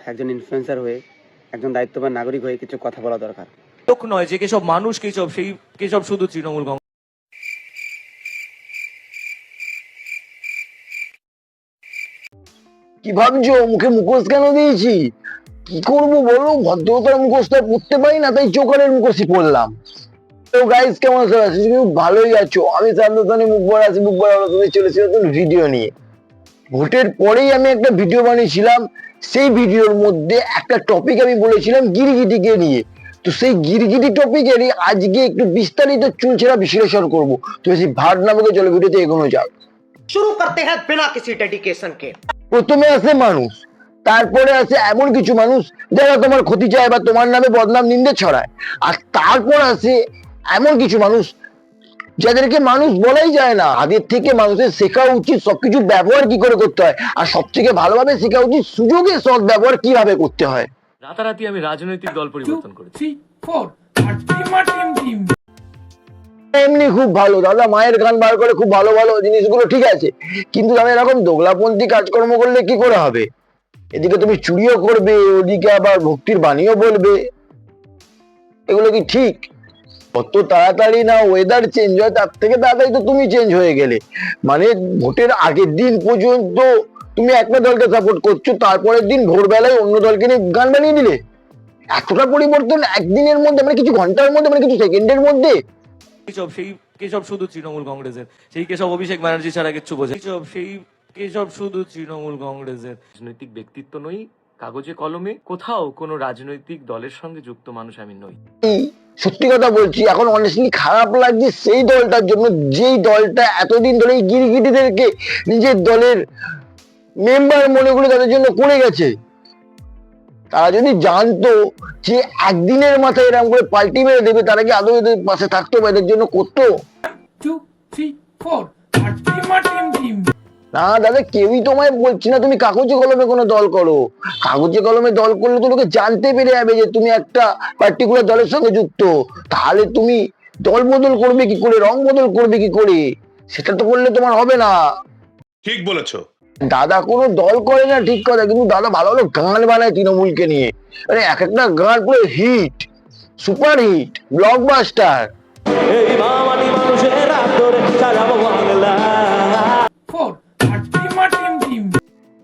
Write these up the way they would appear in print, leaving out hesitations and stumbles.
একজন ইনফ্লুয়েন্সার হয়ে, একজন দায়িত্ববান নাগরিক হয়ে কিছু কথা বলা দরকার। লোক নয় যে কেসব মানুষ কেসব শুধু তৃণমূল কংগ্রেস। কি ভাবছো? মুখে মুখোশ কেন দিয়েছি? কি করবো বলো, ভদ্রতার মুখোশটা পড়তে পারি না, তাই চোকারের মুখোশই পড়লাম। তো গাইস, কেমন আছো? ভালোই আছো? আমি সামনে মুখ ভরা আছি, মুখ ভরা তুমি চলেছি নতুন ভিডিও নিয়ে। ভোটের পরেই আমি একটা ভিডিও বানিয়েছিলাম, সেই ভিডিওর মধ্যে একটা টপিক আমি বলেছিলাম গিরগিটিকে নিয়ে। তো সেই গিরগিটি টপিকেরই আজকে একটু বিস্তারিত চুলচেরা বিশ্লেষণ করবো। তো বেশি ভাট না বলে চলো ভিডিওতে এগোনো যাক। शुरू करते हैं बिना किसी डेडिकेशन के। প্রথমে আসে মানুষ, তারপরে আছে এমন কিছু মানুষ যারা তোমার ক্ষতি চায় বা তোমার নামে বদনাম নিন্দে ছড়ায়, আর তারপর আছে এমন কিছু মানুষ যাদেরকে মানুষ বলাই যায় না। তাদের থেকে মানুষের শেখা উচিত সবকিছু ব্যবহার কি করে করতে হয়, আর সব থেকে ভালোভাবে শেখা উচিত সুযোগে সৎ ব্যবহার কিভাবে করতে হয়। রাতারাতি আমি রাজনৈতিক দল পরিবর্তন করেছি। এমনি খুব ভালো দাদা, মায়ের গান বার করে খুব ভালো ভালো জিনিসগুলো ঠিক আছে, কিন্তু দাদা এরকম দোগলাপন্থী কাজকর্ম করলে কি করে হবে? এদিকে তুমি চুরিও করবে, ওদিকে আবার ভক্তির বাণীও বলবে, এগুলো কি ঠিক? কত তাড়াতাড়ি না ওয়েদার চেঞ্জ হয়, তার থেকে তাড়াতাড়ি তো তুমি চেঞ্জ হয়ে গেলে। মানে ভোটের আগের দিন পর্যন্ত তুমি একটা দলকে সাপোর্ট করছো, তারপরের দিন ভোরবেলায় অন্য দলকে নিয়ে গান বানিয়ে দিলে। এতটা পরিবর্তন একদিনের মধ্যে, মানে কিছু ঘন্টার মধ্যে, মানে কিছু সেকেন্ডের মধ্যে। কেসব শুধু তৃণমূল কংগ্রেসের, সেই কেসব অভিষেক ব্যানার্জি ছাড়া কিচ্ছু বোঝে। কেসব শুধু তৃণমূল কংগ্রেসের। রাজনৈতিক ব্যক্তিত্ব নই, কাগজে কলমে কোথাও কোনো রাজনৈতিক দলের সঙ্গে যুক্ত মানুষ আমি নই। সত্যি কথা বলছি, এখন অনেস্টলি খারাপ লাগছে সেই দলটার জন্য, যেই দলটা এতদিন ধরে এই গিরগিটিদেরকে নিজের দলের মেম্বার মনে করে তাদের জন্য করে গেছে। তারা যদি জানতো যে একদিনের মাথায় এরকম করে পাল্টি মেরে দেবে, তারা কি আদৌ এদের পাশে থাকতো বা এদের জন্য করতো? না দাদা, কেউই তোমায় বলছি না তুমি কাগজে কলমে কোনো দল করো। কাগজে কলমে দল করলে তো লোকে জানতে পেরে যাবে যে তুমি একটা পার্টিকুলার দলের সঙ্গে যুক্ত। তাহলে তুমি দল বদল করবে কি করে, রং বদল করবে কি করে? সেটা তো করলে তোমার হবে না। ঠিক বলেছো। দাদা কোনো দল করে না ঠিক কথা, কিন্তু দাদা ভালো ভালো গান বানায় তৃণমূলকে নিয়ে। মানে এক একটা গান পুরো হিট, সুপার হিট, ব্লকবাস্টার। এই মামাটি মানুষের আদরে চালাবো বাংলা।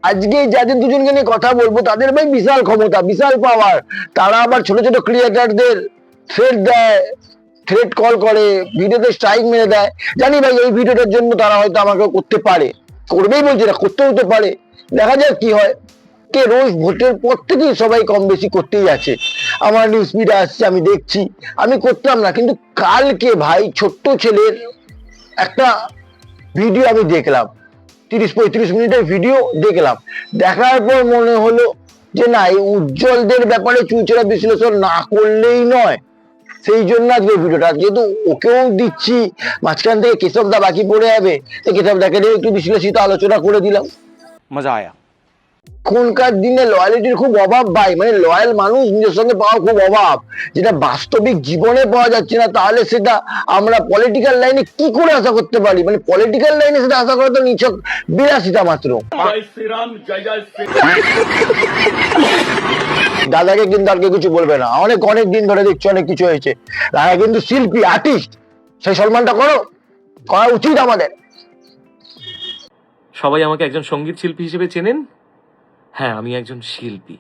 আজকে যাদের দুজনকে নিয়ে কথা বলবো তাদের ভাই বিশাল ক্ষমতা, বিশাল পাওয়ার। তারা আবার ছোট ছোট ক্রিয়েটারদের থ্রেট দেয়, থ্রেট কল করে, ভিডিওতে স্ট্রাইক মেরে দেয়। জানি ভাই এই ভিডিওটার জন্য তারা হয়তো আমাকে করতে পারে, করবেই বলছে না, করতে হতে পারে, দেখা যাক কি হয়। কে রোজ ভোটের পর থেকেই সবাই কম বেশি করতেই আছে। আমার নিউজ ফিডে আসছে, আমি দেখছি। আমি করতাম না, কিন্তু কালকে ভাই ছোট্ট ছেলের একটা ভিডিও আমি দেখলাম, 30-35 মিনিটের ভিডিও দেখলাম। দেখার পর মনে হলো যে না, এই উজ্জ্বলদের ব্যাপারে চুলচেরা বিশ্লেষণ না করলেই নয়। সেই জন্য আজকে ভিডিওটা, যেহেতু ওকেও দিচ্ছি, মাঝখান থেকে কেশবদা বাকি পড়ে যাবে, কেশবদাকে নিয়ে একটু বিশ্লেষিত আলোচনা করে দিলাম। মজা আয়া। এখনকার দিনে লয়ালিটির খুব অভাব ভাই, মানে লয়াল মানুষ নিজের সঙ্গে পাওয়া খুব অভাব, যেটা বাস্তবিক জীবনে পাওয়া যাচ্ছে না। তাহলে সেটা আমরা পলিটিক্যাল লাইনে কি করে আশা করতে পারি? মানে পলিটিক্যাল লাইনে সেটা আশা করা তো নিছক বিলাসিতা মাত্র। দাদাকে কিন্তু আর কেউ কিছু বলবে না, অনেক অনেক দিন ধরে দেখছি অনেক কিছু হয়েছে। দাদা কিন্তু শিল্পী, আর্টিস্ট, সেই সম্মানটা করো, করা উচিত আমাদের। সবাই আমাকে একজন সঙ্গীত শিল্পী হিসেবে চেনেন। হ্যাঁ, আমি একজন শিল্পী,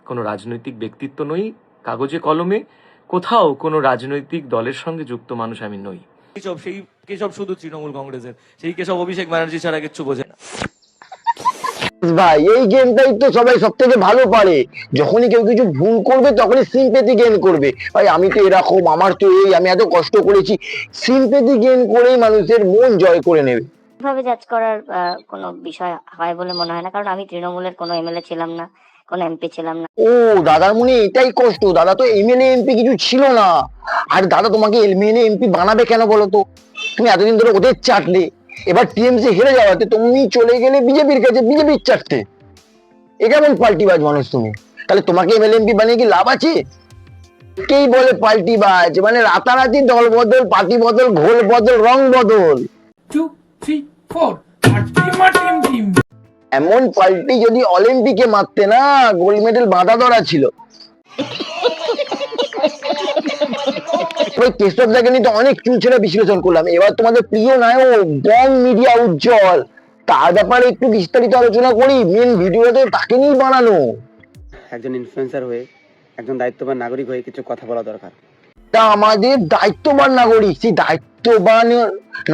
কোনো রাজনৈতিক ব্যক্তিত্ব নই, কাগজে কলমে কোথাও কোনো রাজনৈতিক দলের সঙ্গে যুক্ত মানুষ আমি নই। কেসব শুধু তৃণমূল কংগ্রেসের, সেই কেসব অভিষেক ব্যানার্জি ছাড়া কিচ্ছু বোঝে না। ভাই এই গেমটাই তো সবাই সব থেকে ভালো পারে। যখনই কেউ কিছু ভুল করবে তখনই সিম্পেথি গেইন করবে। ভাই আমি তো এরকম, আমার তো এই, আমি এত কষ্ট করেছি, সিম্পেথি গেইন করেই মানুষের মন জয় করে নেবে। ভাবে জাজ করার কোনো বিষয় হয় বলে মনে হয় না, কারণ আমি তৃণমূলের কোনো এমএলএ ছিলাম না, কোনো এমপি ছিলাম না। ও দাদার মনে এটাই কষ্ট, দাদা তো এমএলএ এমপি কিছু ছিল না। আর দাদা তোমাকে এমএলএ এমপি বানাবে কেন বলো তো? তুমি এতদিন ধরে ওদের চাটলে, এবার টিএমসি হেরে যাওয়াতে তুমি চলে গেলে বিজেপির কাছে, বিজেপির চাটতে। এ কেমন পাল্টিবাজ মানুষ তুমি? তাহলে তোমাকে এমএলএ এমপি বানিয়ে কি লাভ আছে? কেই বলে পাল্টিবাজ, মানে রাতারাতি দল বদল, পার্টি বদল, ঘোল বদল, রং বদল। এমন পাল্টি যদি অলিম্পিকে মারতে না, গোল্ড মেডেল বাঁধা ধরা ছিল। কেশবদাকে নিয়ে তো অনেক চুলচেরা বিশ্লেষণ করলাম, এবার তোমাদের প্রিয় নায়ক বং মিডিয়া উজ্জ্বল, তার ব্যাপারে একটু বিস্তারিত আলোচনা করি। মেন ভিডিওতে তাকে নিয়ে বানানো। একজন ইনফ্লুয়েন্সার হয়ে, একজন দায়িত্ববান নাগরিক হয়ে কিছু কথা বলা দরকার। তা আমাদের দায়িত্ববান নাগরিক, সেই দায়িত্ববান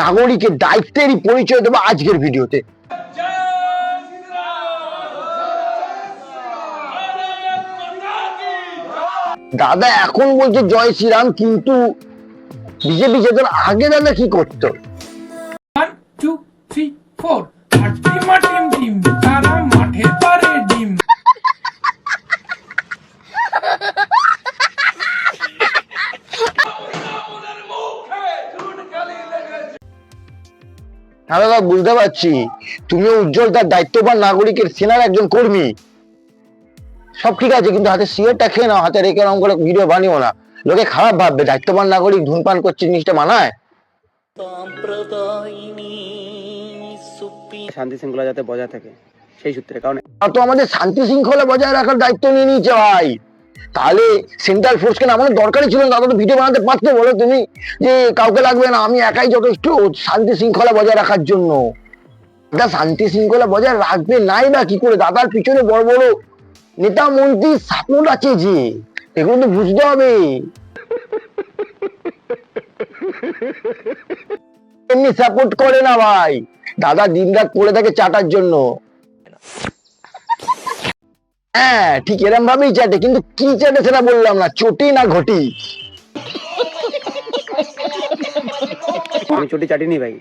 নাগরিকের দায়িত্বেরই পরিচয় দেবো আজকের ভিডিওতে। দাদা এখন বলছে জয় শ্রীরাম, কিন্তু বিজেপি যেতেন আগে দাদা কি করতো? 1 2 3 4 আর টিম তারা মাঠে পারে ডিম। হ্যাঁ দাদা বুঝতে পারছি, তুমিও উজ্জ্বল তার দায়িত্ববান নাগরিকের সেনার একজন কর্মী, সব ঠিক আছে, কিন্তু হাতে সিগারেটটা খেয়ে নাও, হাতে রেখে এরকম করে ভিডিও বানিও না, লোকে খারাপ ভাববে। দায়িত্ববান নাগরিক ধূমপান করছে, জিনিসটা মানায়? শান্তি শৃঙ্খলা যাতে বজায় থাকে সেই সূত্রে, কারণ তো আমাদের শান্তি শৃঙ্খলা বজায় রাখার দায়িত্ব নিয়ে নিয়েছে ভাই, তাহলে সেন্ট্রাল ফোর্সকে নামানোর দরকারই ছিল না। দাদা তো ভিডিও বানাতে পারতে, বলো তুমি যে কাউকে লাগবে না, আমি একাই যথেষ্ট শান্তি শৃঙ্খলা বজায় রাখার জন্য। দাদা শান্তি শৃঙ্খলা বজায় রাখবে নাই বা কি করে? দাদার পিছনে বড় বড় নেতা মন্ত্রী সাপোর্ট আছে, যে এগুলো তো বুঝতে হবে। এমনি সাপোর্ট করে না ভাই, দাদা দিনরাত পড়ে থাকে চাটার জন্য। হ্যাঁ ঠিক এরম ভাবেই চাটে, কিন্তু কি চাটে সেটা বললাম না, চটি না ঘটি। আমি চটি চাটিনি ভাই,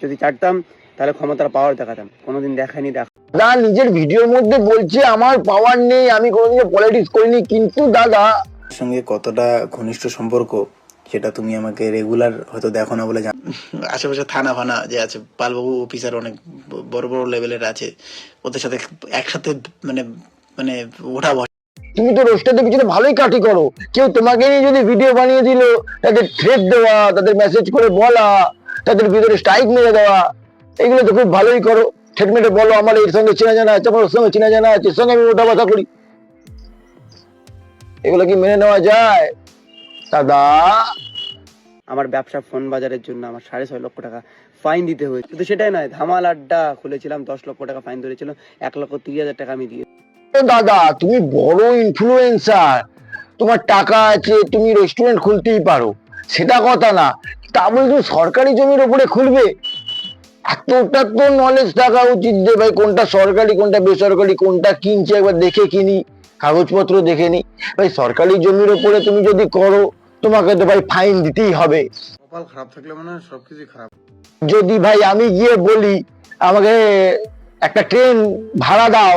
যদি চাটতাম তাহলে ক্ষমতার পাওয়ার দেখাতাম, কোনোদিন দেখায়নি। দাদা নিজের ভিডিওর মধ্যে বলছে আমার পাওয়ার নেই, আমি কোনোদিন পলিটিক্স করিনি, কিন্তু দাদা সঙ্গে কতটা ঘনিষ্ঠ সম্পর্ক সেটা তুমি আমাকে রেগুলার হয়তো দেখো না বলে জানো। আশেপাশে থানা ফানা যে আছে, পালবাবু অফিসার অনেক বড় বড় লেভেলের আছে, ওদের সাথে একসাথে মানে মানে ওঠা বসা। তুমি তো রোস্টারদের পিছনে ভালোই কাটি করো, কেউ তোমাকে নিয়ে যদি ভিডিও বানিয়ে দিল, তাদের থ্রেট দেওয়া, তাদের মেসেজ করে বলা, তাদের ভিতরে স্ট্রাইক মেরে দেওয়া, এগুলো তো খুব ভালোই করো। থ্রেট মেরে বলো আমার এর সঙ্গে চেনা জানা আছে, আমার ওর সঙ্গে চেনা জানা আছে, এর সঙ্গে আমি ওঠা বসা করি, এগুলো কি মেনে নেওয়া যায় দাদা? আমার ব্যবসা ফোন বাজারের জন্য আমার 6.5 লক্ষ টাকা ফাইন দিতে হয়েছে। কিন্তু সেটাই নয়, ধামাল আড্ডা খুলেছিলাম, 10 লক্ষ টাকা ফাইন ধরেছিল, 1,30,000 টাকা আমি দিয়ে। দাদা তুমি বড় ইনফ্লুয়েন্সার, তোমার টাকা আছে, তুমি রেস্টুরেন্ট খুলতেই পারো, সেটা কথা না, তা বলে তুমি সরকারি জমির উপরে খুলবে? এতটা তো নলেজ থাকা উচিত যে ভাই কোনটা সরকারি কোনটা বেসরকারি, কোনটা কিনছে একবার দেখে কিনি, কাগজপত্র দেখে নি। ভাই সরকারি জমির উপরে তুমি যদি করো, তোমাকে তো ভাই ফাইন দিতেই হবে। কপাল খারাপ থাকলে মানে সবকিছু খারাপ। যদি ভাই আমি গিয়ে বলি আমাকে একটা ট্রেন ভাড়া দাও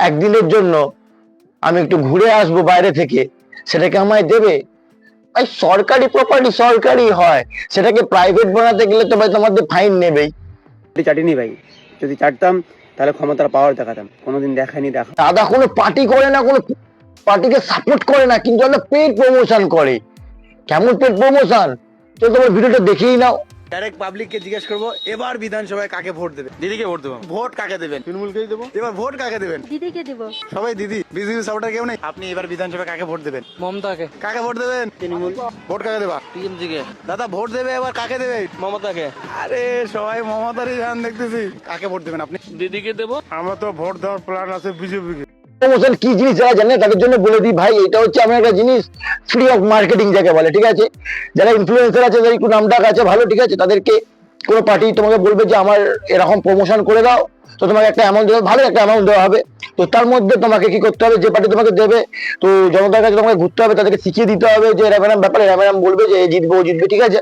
একদিনের জন্য, আমি একটু ঘুরে আসবো বাইরে থেকে, সেটাকে আমায় দেবে? ভাই সরকারি প্রপার্টি সরকারি হয়, সেটাকে প্রাইভেট বানাতে গেলে তো ভাই তোমাদের ফাইন নেবেই। চাটিনি ভাই, যদি চাটতাম তাহলে ক্ষমতার পাওয়ার দেখাতাম, কোনোদিন দেখায়নি। দাদা কোনো পার্টি করে না, কোনো পার্টিকে সাপোর্ট করে না, কিন্তু দাদা পেড প্রমোশন করে। কেমন পেড প্রমোশন? তো তোমার ভিডিওটা দেখেই নাও। ডাইরেক্ট পাবলিককে জিজ্ঞেস করবো এবার বিধানসভায় কাকে ভোট দেবেন? দিদিকে ভোট দেবো। ভোট কাকে দেবেন? তৃণমূলকেই দেবো। এবার ভোট কাকে দেবেন? দিদিকে দেব। সবাই দিদি, বিজেপি সাপোর্টার কেউ নেই? আপনি এবার বিধানসভায় কাকে ভোট দেবেন? মমতাকে। কাকে ভোট দেবেন? তৃণমূল। ভোট কাকে দেবা? টিএমসিকে। দাদা ভোট দেবে এবার কাকে দেবে? মমতাকে। আরে সবাই মমতারই ধ্যান দেখতেছি, কাকে ভোট দেবেন আপনি? দিদিকে দেব। আমার তো ভোট দেওয়ার প্ল্যান আছে বিজেপিকে। প্রমোশন কি জিনিস যারা জানে তাদের জন্য বলে দিই ভাই, এটা হচ্ছে আমার একটা জিনিস, ফ্রি অফ মার্কেটিং যাকে বলে, ঠিক আছে? যারা ইনফ্লুয়েন্সার আছে, যারা একটু নামডাক আছে ভালো, ঠিক আছে, তাদেরকে কোনো পার্টি তোমাকে বলবে যে আমার এরকম প্রমোশন করে দাও, তো তোমাকে একটা অ্যামাউন্ট দেওয়া, ভালো একটা অ্যামাউন্ট দেওয়া হবে। তো তার মধ্যে তোমাকে কি করতে হবে, যে পার্টি তোমাকে দেবে, তো জনতার কাছে তোমাকে ঘুরতে হবে, তাদেরকে শিখিয়ে দিতে হবে যে এরকম ব্যাপারে, এরকম বলবে যে জিতবে ও জিতবে, ঠিক আছে?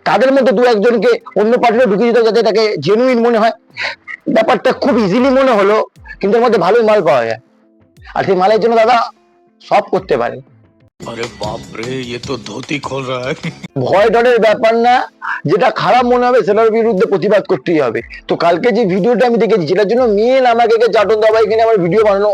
তাদের মধ্যে দু একজনকে অন্য পার্টিতে ঢুকিয়ে দিতে হবে, যাতে তাকে জেনুইন মনে হয়। ব্যাপারটা খুব ইজিলি মনে হলো, কিন্তু এর মধ্যে ভালোই মাল পাওয়া যায়, আর সেই মালের জন্য দাদা সব করতে পারে। আরে বাপ রে, ये तो धोती खोल रहा है। ভয় ডরের ব্যাপার না, যেটা খারাপ মনে হবে সেটার বিরুদ্ধে প্রতিবাদ করতেই হবে। তো কালকে যে ভিডিওটা আমি দেখেছি যেটার জন্য মেন আমাকে চাটন দাবাই এখানে আমার ভিডিও বানানো,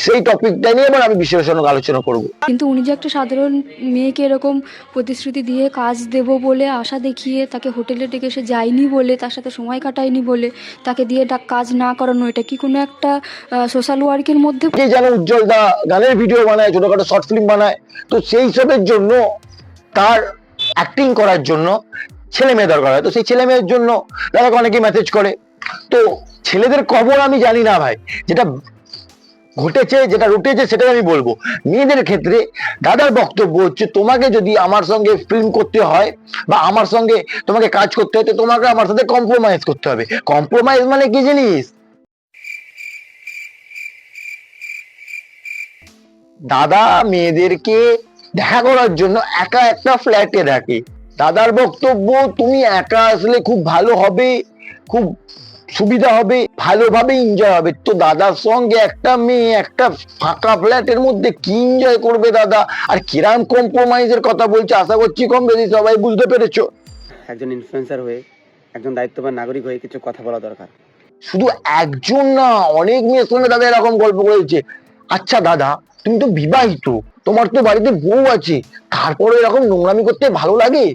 সেই টপিকটা নিয়ে এবার আমি বিশ্লেষণ আলোচনা করব। কিন্তু উনি যে একটা সাধারণ মেয়েকে এরকম প্রতিশ্রুতি দিয়ে কাজ দেব বলে আশা দেখিয়ে তাকে হোটেলে ডেকে সে যায়নি বলে, তার সাথে সময় কাটায়নি বলে তাকে দিয়ে কাজ না করানো, এটা কি কোনো একটা সোশ্যাল ওয়ার্কের মধ্যে? কে যেন উজ্জ্বল দা গানের ভিডিও বানায়, ছোটখাটো শর্ট ফিল্ম বানায়, তো সেই সবের জন্য তার অ্যাক্টিং করার জন্য ছেলে মেয়ে দরকার হয়। তো সেই ছেলে মেয়ের জন্য তারা অনেকে মেসেজ করে। তো ছেলেদের খবর আমি জানি না ভাই, যেটা ঘটেছে যেটা রুটেছে সেটাই আমি বলবো। মেয়েদের ক্ষেত্রে দাদার বক্তব্য হচ্ছে, তোমাকে যদি আমার সঙ্গে ফিল্ম করতে হয় বা আমার সঙ্গে তোমাকে কাজ করতে হয়, তো তোমাকে আমার সাথে কম্প্রোমাইজ করতে হবে। কম্প্রোমাইজ মানে কি জিনিস? দাদা মেয়েদেরকে দেখা করার জন্য একা একটা ফ্ল্যাটে থাকে। দাদার বক্তব্য, তুমি একা আসলে খুব ভালো হবে, খুব সুবিধা হবে, ভালোভাবে এনজয় হবে। তো দাদার সঙ্গে একটা মেয়ে একটা ফাঁকা ফ্ল্যাটের মধ্যে কি এনজয় করবে দাদা? আর কিরাম কম্প্রোমাইজের কথা বলছে, আশা করছি কম বেশি সবাই বুঝতে পেরেছো। একজন ইনফ্লুয়েন্সার হয়ে, একজন দায়িত্ববান নাগরিক হয়ে কিছু কথা বলা দরকার। শুধু একজন না, অনেক মেয়ের সঙ্গে দাদা এরকম গল্প করেছে। আচ্ছা দাদা, তুমি তো বিবাহিত, তোমার তো বাড়িতে বউ আছে, তারপরে এরকম নোংরামি করতে ভালো লাগে?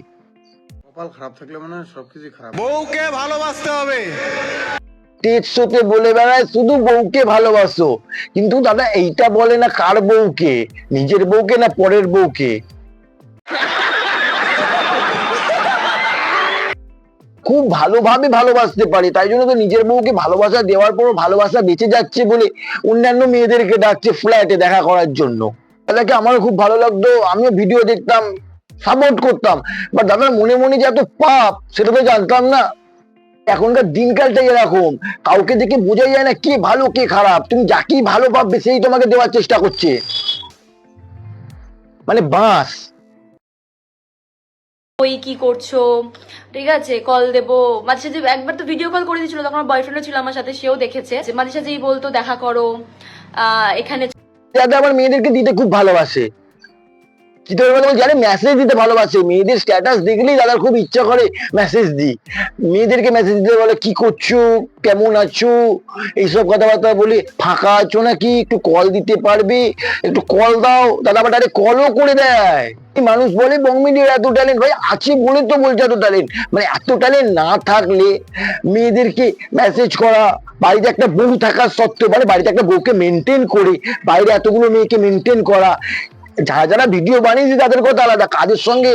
কপাল খারাপ থাকলে মানে সবকিছু খারাপ। বউকে ভালোবাসতে হবে। স্টেজ শোতে বলে বেড়ায় শুধু বউকে ভালোবাসো, কিন্তু দাদা এইটা বলে না কার বউকে, নিজের বউকে না পরের বউকে। খুব ভালোভাবে ভালোবাসতে পারে, তাই জন্য তো নিজের বউকে ভালোবাসা দেওয়ার পরও ভালোবাসা বেঁচে যাচ্ছে বলে অন্যান্য মেয়েদেরকে ডাকছে ফ্ল্যাটে দেখা করার জন্য। দাদাকে আমারও খুব ভালো লাগতো, আমিও ভিডিও দেখতাম, সাপোর্ট করতাম, বাট দাদার মনে মনে যে এত পাপ সেটা তো জানতাম না। এখনকার দিনকালটাই এরকম, কাউকে দেখে বোঝা যায় না কে ভালো কে খারাপ। তুমি যাকেই ভালো ভাববে সেই তোমাকে দেওয়ার চেষ্টা করছে, মানে বাস। ওই কি করছো, ঠিক আছে কল দেবো, মাঝে সাঝে একবার তো ভিডিও কল করে দিয়েছিল, তখন আমার বয়ফ্রেন্ডও ছিল আমার সাথে, সেও দেখেছে। মাঝে সাঝেই বলতো দেখা করো এখানে। দাদা আমার মেয়েদেরকে দিতে খুব ভালোবাসে, কি তো জানে মেসেজ দিতে ভালোবাসে। মেয়েদের স্ট্যাটাস দেখলেই দাদার খুব ইচ্ছা করে মেসেজ দিই। মেয়েদেরকে মেসেজ দিতে বলে কি করছো, কেমন আছো, এইসব কথাবার্তা বলি। ফাঁকা আছো নাকি, একটু কল দিতে পারবে, একটু কল দাও। দাদা আবার ডাইরেক্ট কলও করে দেয়। মানুষ বলে বং মিডিয়ার এত ট্যালেন্ট, ভাই আছে বলে তো বলছে এত ট্যালেন্ট। মানে এত ট্যালেন্ট না থাকলে মেয়েদেরকে মেসেজ করা, বাড়িতে একটা বউ থাকার সত্ত্বেও, মানে বাড়িতে একটা বউকে মেনটেন করে বাইরে এতগুলো মেয়েকে মেনটেন করা। যারা যারা ভিডিও বানিয়েছে তাদের কথা আলাদা, কাজের সঙ্গে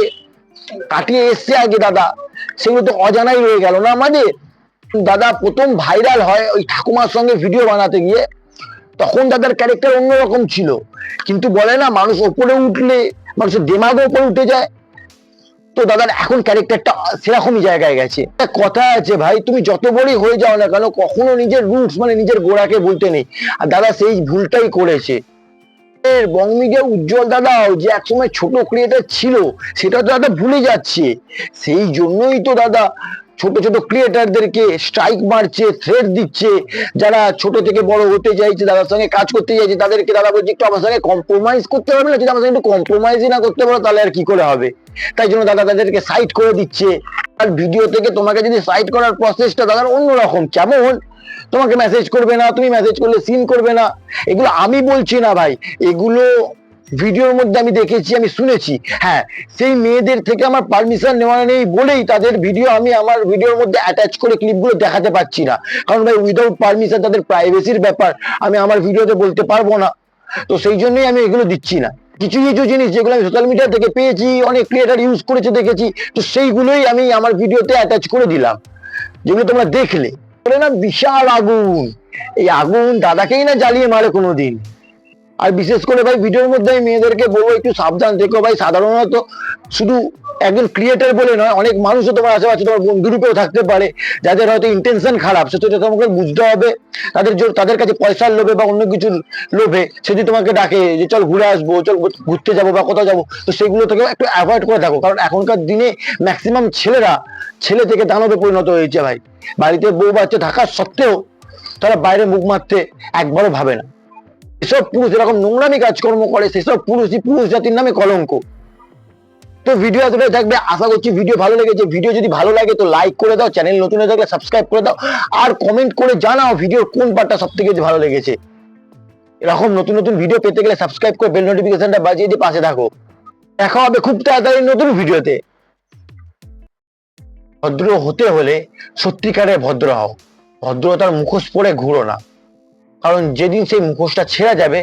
কাটিয়ে এসছে আগে দাদা, সেগুলো তো অজানাই রয়ে গেল না আমাদের। দাদা প্রথম ভাইরাল হয় ওই ঠাকুমার সঙ্গে ভিডিও বানাতে গিয়ে, তখন দাদার ক্যারেক্টার অন্যরকম ছিল। কিন্তু বলে না মানুষ ওপরে উঠলে মানুষের দিমাগও উপরে উঠে যায়, তো দাদার এখন ক্যারেক্টারটা সেরকমই জায়গায় গেছে। কথা আছে ভাই, তুমি যত বড়ই হয়ে যাও না কেন, কখনো নিজের রুটস মানে নিজের গোড়াকে ভুলতে নেই। আর দাদা সেই ভুলটাই করেছে। বং মিডিয়া উজ্জ্বল দাদাও যে একসময় ছোট ক্রিয়েটার ছিল সেটা তো দাদা ভুলে যাচ্ছে। সেই জন্যই তো দাদা ছোট ছোট ক্রিয়েটারদেরকে স্ট্রাইক মারছে, থ্রেট দিচ্ছে। যারা ছোট থেকে বড় হতে চাইছে, দাদার সঙ্গে কাজ করতে চাইছে, তাদেরকে দাদা বলছে একটু আমার সঙ্গে কম্প্রোমাইজ করতে হবে না, যদি আমার সঙ্গে একটু কম্প্রোমাইজই না করতে পারো তাহলে আর কি করে হবে। তাই জন্য দাদা তাদেরকে সাইড করে দিচ্ছে। আর ভিডিও থেকে তোমাকে যদি সাইড করার প্রসেসটা দাদার অন্যরকম, কেমন তোমাকে মেসেজ করবে না, তুমি মেসেজ করলে সিন করবে না। এগুলো আমি বলছি না ভাই, এগুলো ভিডিওর মধ্যে আমি দেখেছি, আমি শুনেছি। হ্যাঁ, সেই মেয়েদের থেকে আমার পারমিশন নেওয়া নেই বলেই তাদের ভিডিও আমি আমার ভিডিওর মধ্যে অ্যাটাচ করে ক্লিপগুলো দেখাতে পারছি না। কারণ ভাই উইদাউট পারমিশন তাদের প্রাইভেসির ব্যাপার আমি আমার ভিডিওতে বলতে পারবো না, তো সেই জন্যই আমি এগুলো দিচ্ছি না। কিছু কিছু জিনিস যেগুলো আমি সোশ্যাল মিডিয়া থেকে পেয়েছি, অনেক ক্রিয়েটার ইউজ করেছে দেখেছি, তো সেইগুলোই আমি আমার ভিডিওতে অ্যাটাচ করে দিলাম, যেগুলো তোমরা দেখলে। না বিশাল আগুন, এই আগুন দাদাকেই না জ্বালিয়ে মারে কোনোদিন। আর বিশেষ করে ভাই ভিডিওর মধ্যে আমি মেয়েদেরকে বলবো একটু সাবধান থেকো ভাই। সাধারণত শুধু একজন ক্রিয়েটার বলে নয়, অনেক মানুষও তোমার আশেপাশে তোমার বন্ধুরূপেও থাকতে পারে যাদের হয়তো ইন্টেনশন খারাপ, সেটা তোমাকে বুঝতে হবে। তাদের কাছে পয়সার লোভে বা অন্য কিছুর লোভে সে যদি তোমাকে ডাকে যে চল ঘুরে আসবো, চল ঘুরতে যাবো বা কোথাও যাবো, তো সেগুলো থেকে একটু অ্যাভয়েড করে থাকো। কারণ এখনকার দিনে ম্যাক্সিমাম ছেলেরা ছেলে থেকে দানবে পরিণত হয়েছে ভাই। বাড়িতে বউ বাচ্চা থাকার সত্ত্বেও তারা বাইরে মুখ মারতে একবারও ভাবে না। এসব পুরুষ এরকম নোংরামি কাজকর্ম করে, সেসব পুরুষই পুরুষ জাতির নামে কলঙ্ক। তো ভিডিও এতটাই থাকবে, আশা করছি ভিডিও ভালো লেগেছে। ভিডিও যদি ভালো লাগে তো লাইক করে দাও, চ্যানেল নতুন হয়ে থাকলে সাবস্ক্রাইব করে দাও, আর কমেন্ট করে জানাও ভিডিওর কোন পার্টটা সব থেকে ভালো লেগেছে। এরকম নতুন নতুন ভিডিও পেতে গেলে সাবস্ক্রাইব করে বেল নোটিফিকেশনটা বাজিয়ে দিয়ে পাশে থাকো। দেখা হবে খুব তাড়াতাড়ি নতুন ভিডিওতে। ভদ্র হতে হলে সত্যিকারের ভদ্র হও, ভদ্রতার মুখোশ পরে ঘুরো না, কারণ যেদিন সেই মুখোশটা ছেঁড়া যাবে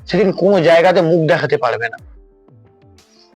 সেদিন কোনো জায়গাতে মুখ দেখাতে পারবে না।